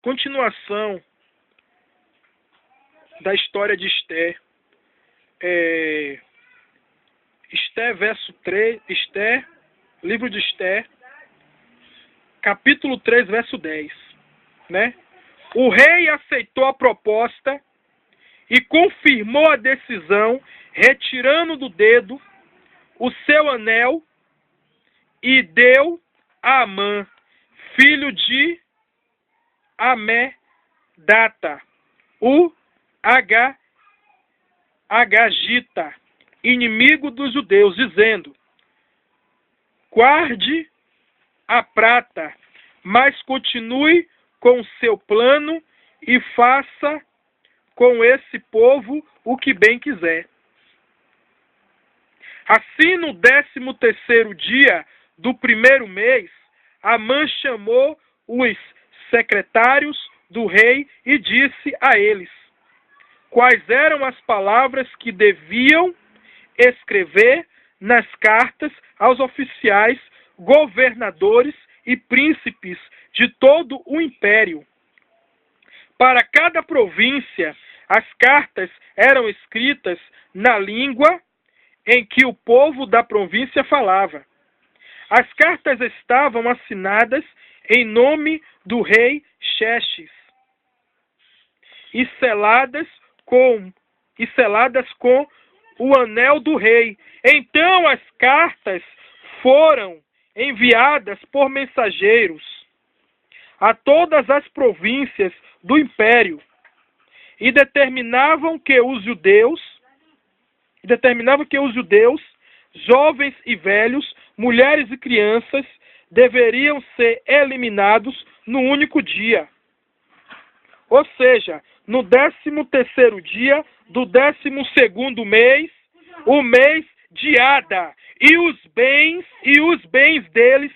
continuação da história de Esther. Esther, verso 3, livro de Esther, capítulo 3, verso 10, né? O rei aceitou a proposta e confirmou a decisão, retirando do dedo o seu anel, e deu a Amã, filho de Amedata, o Agagita, inimigo dos judeus, dizendo: guarde a prata, mas continue com seu plano e faça com esse povo o que bem quiser. Assim, no 13º dia do primeiro mês, Amã chamou os secretários do rei e disse a eles quais eram as palavras que deviam escrever nas cartas aos oficiais, governadores e príncipes de todo o império. Para cada província, as cartas eram escritas na língua em que o povo da província falava. As cartas estavam assinadas em nome do rei Xerxes e seladas com o anel do rei. Então as cartas foram enviadas por mensageiros a todas as províncias do império e determinavam que os judeus, jovens e velhos, mulheres e crianças, deveriam ser eliminados no único dia. Ou seja, no 13º dia do 12º mês, o mês de Ada, e os bens deles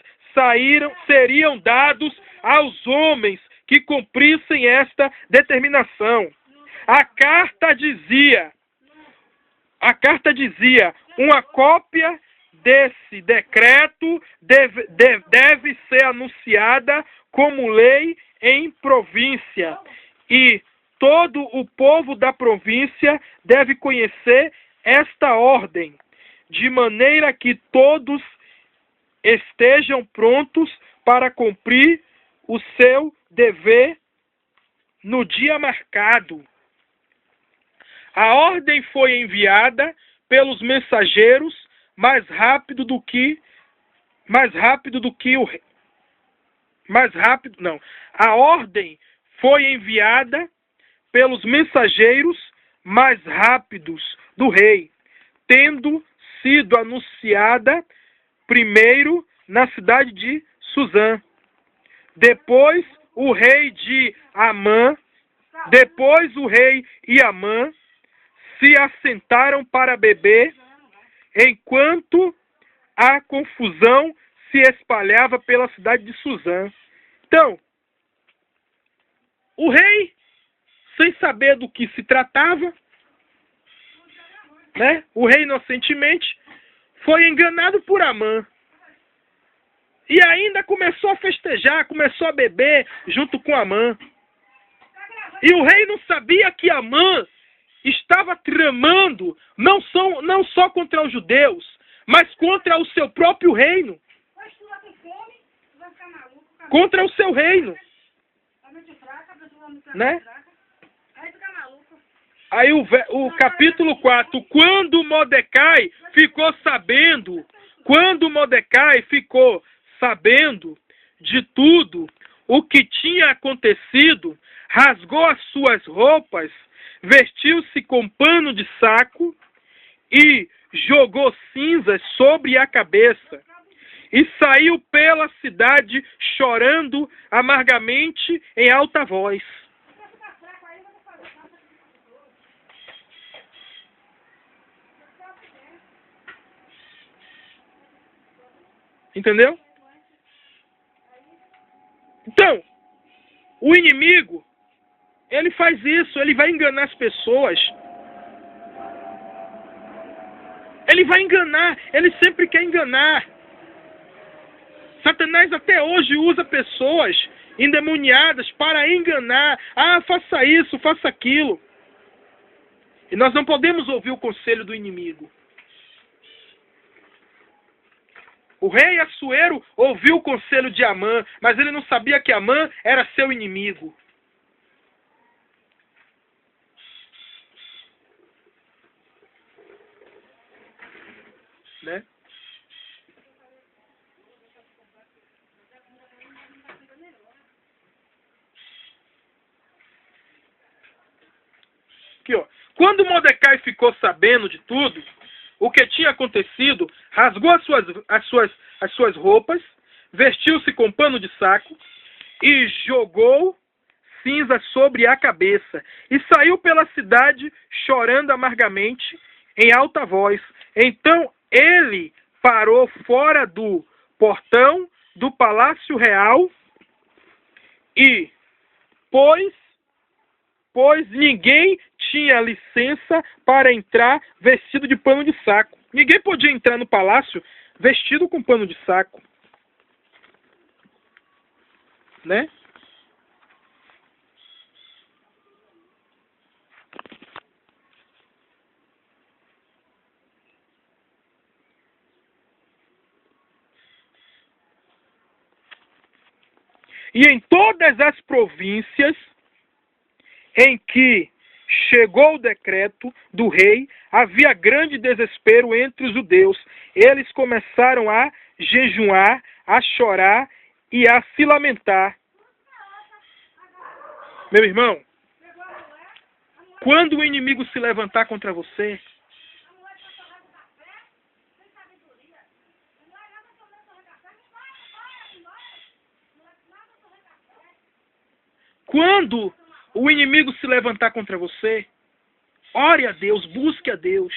seriam dados aos homens que cumprissem esta determinação. A carta dizia, uma cópia desse decreto deve ser anunciada como lei em província, e todo o povo da província deve conhecer esta ordem, de maneira que todos estejam prontos para cumprir o seu dever no dia marcado. A ordem foi enviada pelos mensageiros mais rápido do que o rei. A ordem foi enviada pelos mensageiros mais rápidos do rei, tendo sido anunciada primeiro na cidade de Suzã. Depois o rei e Amã se assentaram para beber, enquanto a confusão se espalhava pela cidade de Suzã. Então, o rei, sem saber do que se tratava, né? O rei inocentemente foi enganado por Amã. E ainda começou a festejar, começou a beber junto com Amã. E o rei não sabia que Amã estava tramando não só contra os judeus, mas contra o seu próprio reino. Contra o seu reino. Né? Aí o capítulo 4, quando Mordecai ficou sabendo de tudo o que tinha acontecido, rasgou as suas roupas, vestiu-se com pano de saco e jogou cinzas sobre a cabeça e saiu pela cidade chorando amargamente em alta voz. Entendeu? Então, o inimigo, ele faz isso, ele vai enganar as pessoas. Ele vai enganar, ele sempre quer enganar. Satanás até hoje usa pessoas endemoniadas para enganar. Ah, faça isso, faça aquilo. E nós não podemos ouvir o conselho do inimigo. O rei Assuero ouviu o conselho de Amã, mas ele não sabia que Amã era seu inimigo. Né? Aqui, ó. Quando Mordecai ficou sabendo de tudo, o que tinha acontecido, rasgou as suas roupas, vestiu-se com pano de saco e jogou cinza sobre a cabeça e saiu pela cidade chorando amargamente em alta voz. Então ele parou fora do portão do Palácio Real e, pois ninguém tinha licença para entrar vestido de pano de saco. Ninguém podia entrar no palácio vestido com pano de saco. Né? E em todas as províncias em que chegou o decreto do rei, havia grande desespero entre os judeus. Eles começaram a jejuar, a chorar e a se lamentar. Meu irmão, quando o inimigo se levantar contra você, quando o inimigo se levantar contra você, ore a Deus, busque a Deus.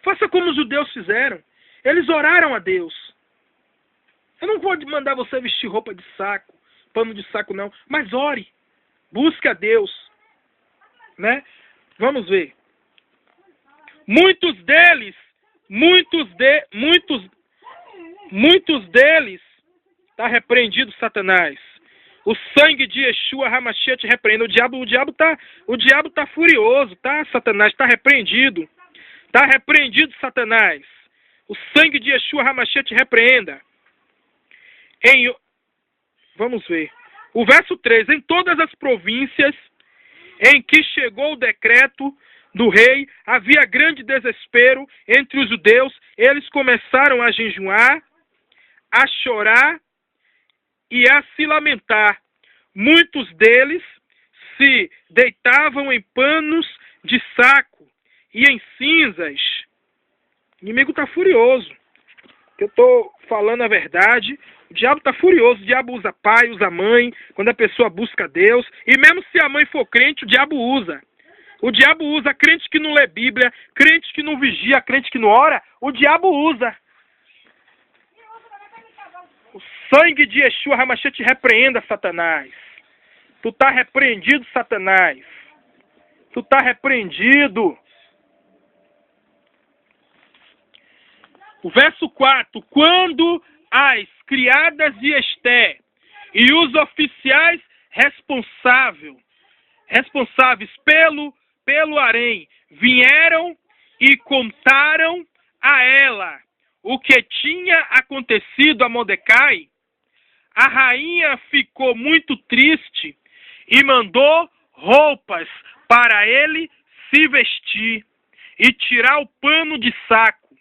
Faça como os judeus fizeram. Eles oraram a Deus. Eu não vou mandar você vestir roupa de saco, pano de saco não, mas ore. Busque a Deus. Né? Vamos ver. Muitos deles, está repreendido, Satanás. O sangue de Yeshua HaMashiach te repreenda. O diabo tá furioso, tá? Satanás está repreendido. Está repreendido, Satanás. O sangue de Yeshua HaMashiach te repreenda. Vamos ver. O verso 3. Em todas as províncias em que chegou o decreto do rei, havia grande desespero entre os judeus. Eles começaram a jejuar, a chorar e a se lamentar. Muitos deles se deitavam em panos de saco e em cinzas. O inimigo está furioso. Eu estou falando a verdade. O diabo está furioso. O diabo usa pai, usa mãe, quando a pessoa busca Deus. E mesmo se a mãe for crente, o diabo usa. O diabo usa crente que não lê Bíblia, crente que não vigia, crente que não ora. O diabo usa. O sangue de Yeshua HaMashiach te repreenda, Satanás. Tu está repreendido, Satanás. Tu está repreendido. O verso 4. Quando as criadas de Esté e os oficiais responsáveis pelo harém vieram e contaram a ela o que tinha acontecido a Mordecai, a rainha ficou muito triste e mandou roupas para ele se vestir e tirar o pano de saco.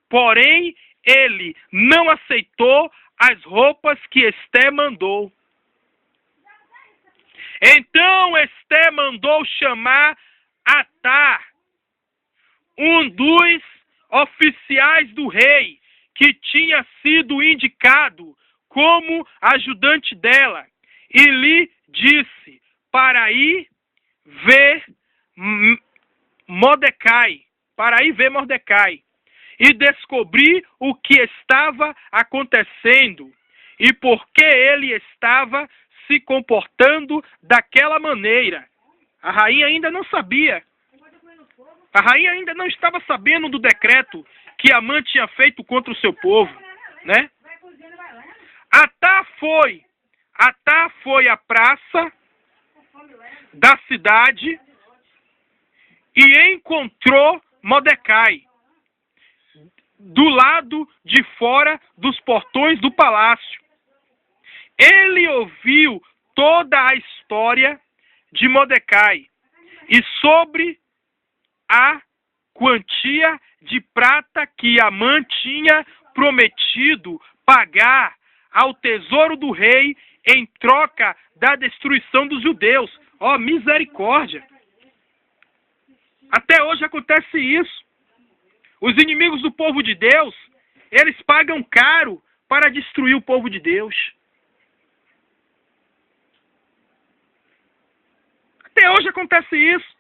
Porém, ele não aceitou as roupas que Esté mandou. Então Esté mandou chamar Atar, um dos oficiais do rei, que tinha sido indicado como ajudante dela, e lhe disse para ir ver Mordecai, e descobrir o que estava acontecendo e por que ele estava se comportando daquela maneira. A rainha ainda não sabia. A rainha ainda não estava sabendo do decreto que Amã tinha feito contra o seu povo, né? Atá foi à praça da cidade e encontrou Mordecai do lado de fora dos portões do palácio. Ele ouviu toda a história de Mordecai e sobre a quantia de prata que Amã tinha prometido pagar ao tesouro do rei em troca da destruição dos judeus. Ó, misericórdia! Até hoje acontece isso. Os inimigos do povo de Deus, eles pagam caro para destruir o povo de Deus. Até hoje acontece isso.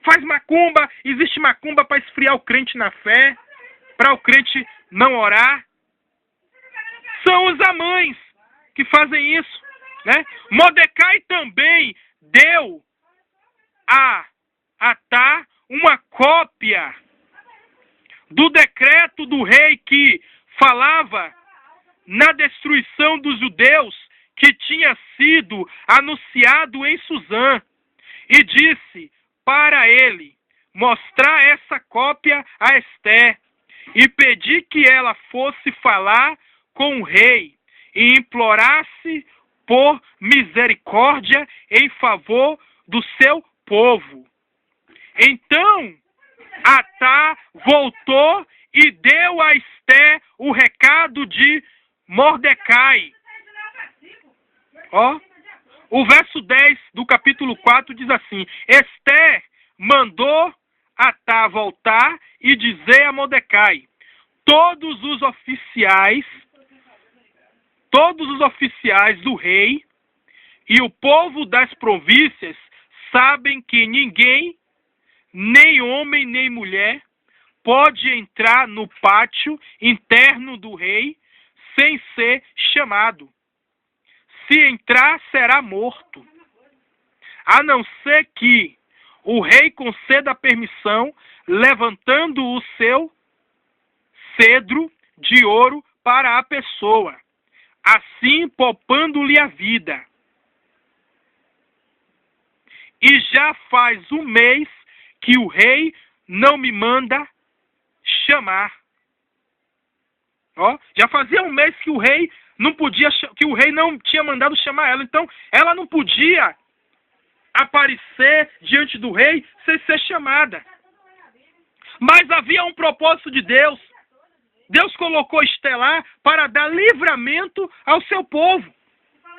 Faz macumba, existe macumba para esfriar o crente na fé, para o crente não orar. São os Amães que fazem isso, né? Mordecai também deu a Atá uma cópia do decreto do rei que falava na destruição dos judeus que tinha sido anunciado em Suzã, e disse para ele mostrar essa cópia a Esté e pedir que ela fosse falar com o rei e implorasse por misericórdia em favor do seu povo. Então, Atá voltou e deu a Esté o recado de Mordecai. Ó, o verso 10 do capítulo 4 diz assim: Esté mandou Atá voltar e dizer a Mordecai: todos os oficiais do rei e o povo das províncias sabem que ninguém, nem homem nem mulher, pode entrar no pátio interno do rei sem ser chamado. Se entrar, será morto, a não ser que o rei conceda permissão, levantando o seu cedro de ouro para a pessoa, assim poupando-lhe a vida. E já faz um mês que o rei não me manda chamar. Ó, já fazia um mês que o rei não tinha mandado chamar ela. Então, ela não podia aparecer diante do rei sem ser chamada. Mas havia um propósito de Deus. Deus colocou Esté lá para dar livramento ao seu povo,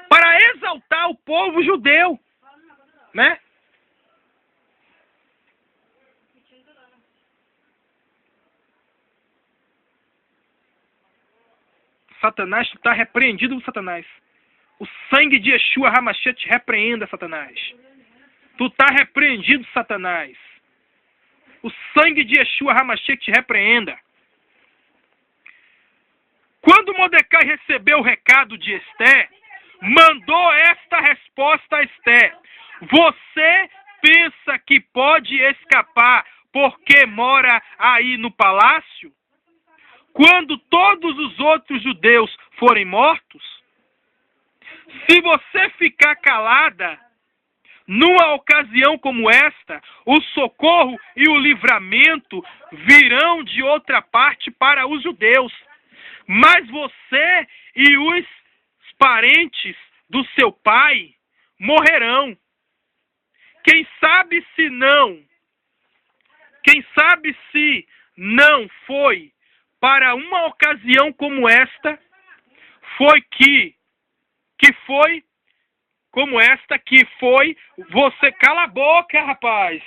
para exaltar o povo judeu, né? Satanás, tu está repreendido, Satanás. O sangue de Yeshua HaMashiach te repreenda, Satanás. Tu está repreendido, Satanás. O sangue de Yeshua HaMashiach te repreenda. Quando Mordecai recebeu o recado de Esté, mandou esta resposta a Esté: você pensa que pode escapar porque mora aí no palácio? Quando todos os outros judeus forem mortos? Se você ficar calada, numa ocasião como esta, o socorro e o livramento virão de outra parte para os judeus. Mas você e os parentes do seu pai morrerão. Quem sabe se não foi para uma ocasião como esta, você... Cala a boca, rapaz!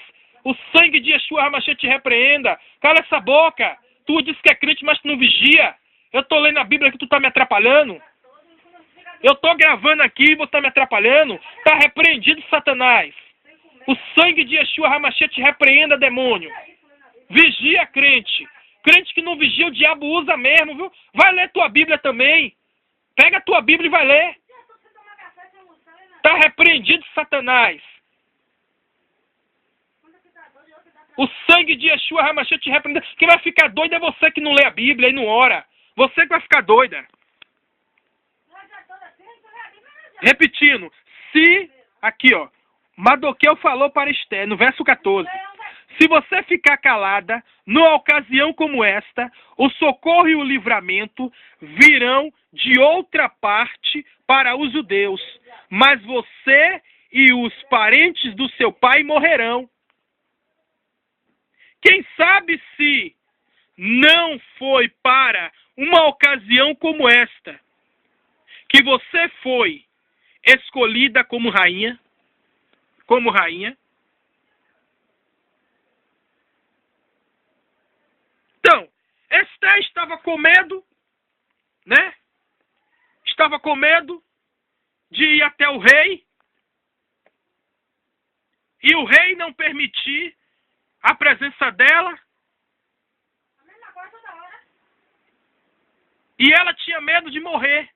O sangue de Yeshua HaMashiach te repreenda! Cala essa boca! Tu diz que é crente, mas tu não vigia! Eu tô lendo a Bíblia que tu tá me atrapalhando! Eu tô gravando aqui e você tá me atrapalhando! Tá repreendido, Satanás! O sangue de Yeshua HaMashiach te repreenda, demônio! Vigia, crente! Crente que não vigia, o diabo usa mesmo, viu? Vai ler tua Bíblia também. Pega a tua Bíblia e vai ler. Está repreendido, Satanás. O sangue de Yeshua HaMashiach te repreende. Quem vai ficar doido é você que não lê a Bíblia e não ora. Você que vai ficar doida. Repetindo, se, aqui ó, Mardoqueu falou para Esther, no verso 14, se você ficar calada, numa ocasião como esta, o socorro e o livramento virão de outra parte para os judeus, mas você e os parentes do seu pai morrerão. Quem sabe se não foi para uma ocasião como esta que você foi escolhida como rainha? Então, Esther estava com medo, né? Estava com medo de ir até o rei e o rei não permitir a presença dela. E ela tinha medo de morrer.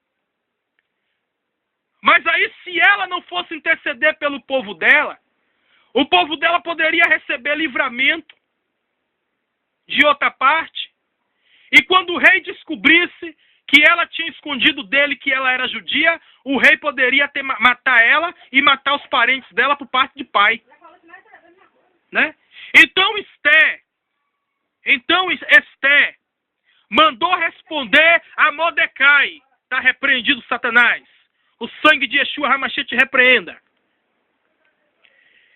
Mas aí, se ela não fosse interceder pelo povo dela, o povo dela poderia receber livramento de outra parte. E quando o rei descobrisse que ela tinha escondido dele que ela era judia, o rei poderia matar ela e matar os parentes dela por parte de pai. Né? Então Esther mandou responder a Mordecai. Está repreendido, Satanás. O sangue de Yeshua HaMashiach te repreenda.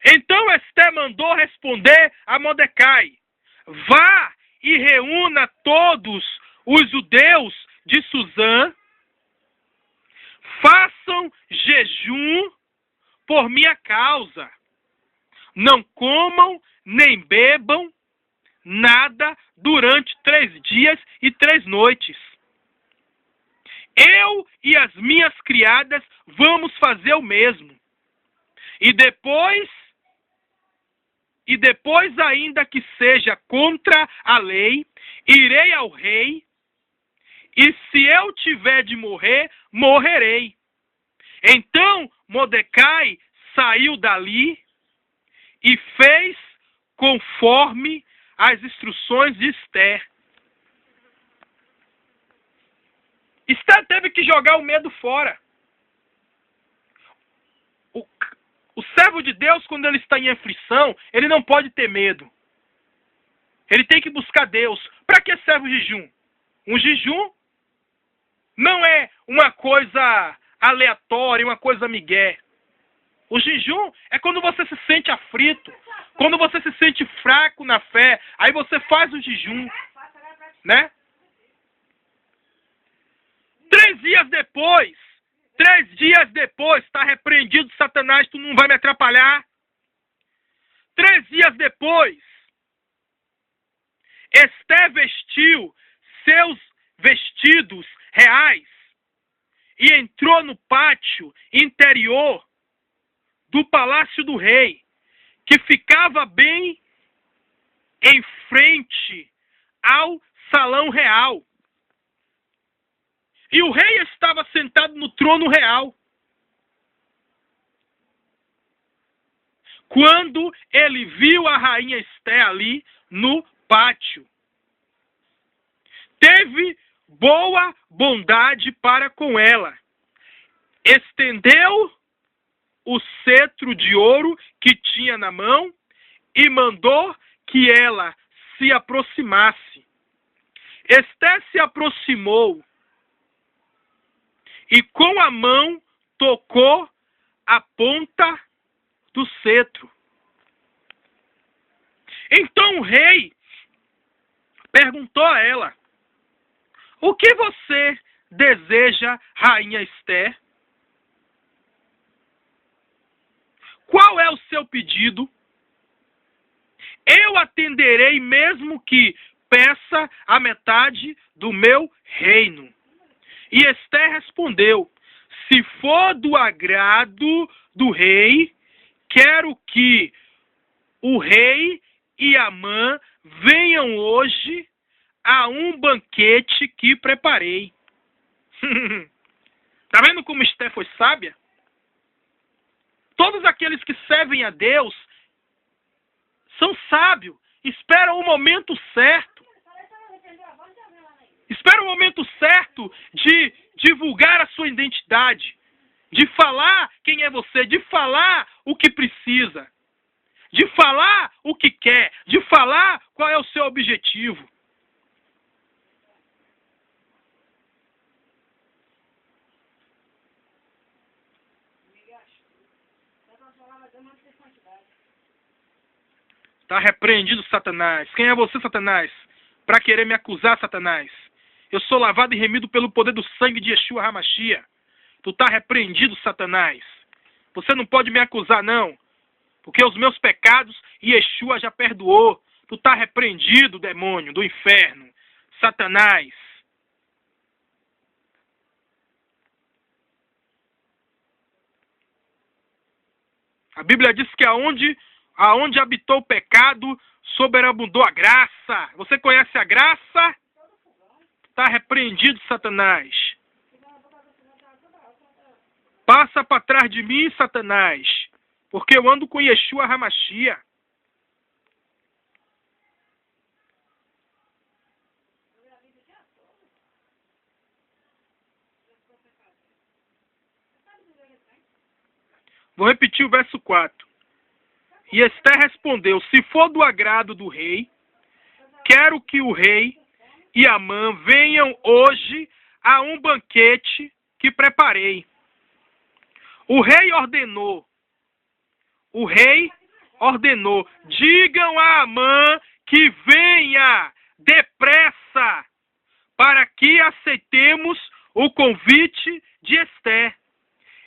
Então Esther mandou responder a Mordecai: vá e reúna todos os judeus de Suzã, façam jejum por minha causa. Não comam nem bebam nada durante 3 dias e 3 noites. Eu e as minhas criadas vamos fazer o mesmo. E depois ainda que seja contra a lei, irei ao rei, e se eu tiver de morrer, morrerei. Então Mordecai saiu dali e fez conforme as instruções de Esther. Esther teve que jogar o medo fora. O servo de Deus, quando ele está em aflição, ele não pode ter medo. Ele tem que buscar Deus. Para que serve o jejum? Um jejum não é uma coisa aleatória, uma coisa migué. O jejum é quando você se sente aflito, quando você se sente fraco na fé, aí você faz o jejum, né? 3 dias depois, está repreendido, Satanás, tu não vai me atrapalhar. 3 dias depois, Esther vestiu seus vestidos reais e entrou no pátio interior do palácio do rei, que ficava bem em frente ao salão real. E o rei estava sentado no trono real. Quando ele viu a rainha Esther ali no pátio, teve boa bondade para com ela. Estendeu o cetro de ouro que tinha na mão e mandou que ela se aproximasse. Esther se aproximou e com a mão tocou a ponta do cetro. Então o rei perguntou a ela: o que você deseja, rainha Esther? Qual é o seu pedido? Eu atenderei mesmo que peça a metade do meu reino. E Esther respondeu: se for do agrado do rei, quero que o rei e Amã venham hoje a um banquete que preparei. Tá vendo como Esther foi sábia? Todos aqueles que servem a Deus são sábios, esperam o momento certo. Espera o momento certo de divulgar a sua identidade. de falar quem é você, de falar o que precisa, de falar o que quer, de falar qual é o seu objetivo. Está repreendido, Satanás. Quem é você, Satanás, para querer me acusar, Satanás? Eu sou lavado e remido pelo poder do sangue de Yeshua HaMashiach. Tu está repreendido, Satanás. Você não pode me acusar, não. Porque os meus pecados, Yeshua já perdoou. Tu está repreendido, demônio do inferno. Satanás. A Bíblia diz que aonde habitou o pecado, sobreabundou a graça. Você conhece a graça? Está repreendido, Satanás. Passa para trás de mim, Satanás, porque eu ando com Yeshua HaMashiach. Vou repetir o verso 4. E Esther respondeu: se for do agrado do rei, quero que o rei e Amã venham hoje a um banquete que preparei. O rei ordenou, digam a Amã que venha depressa, para que aceitemos o convite de Esther.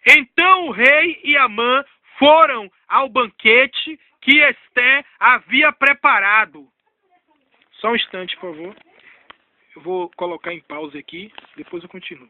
Então o rei e Amã foram ao banquete que Esther havia preparado. Só um instante, por favor. Eu vou colocar em pausa aqui, depois eu continuo.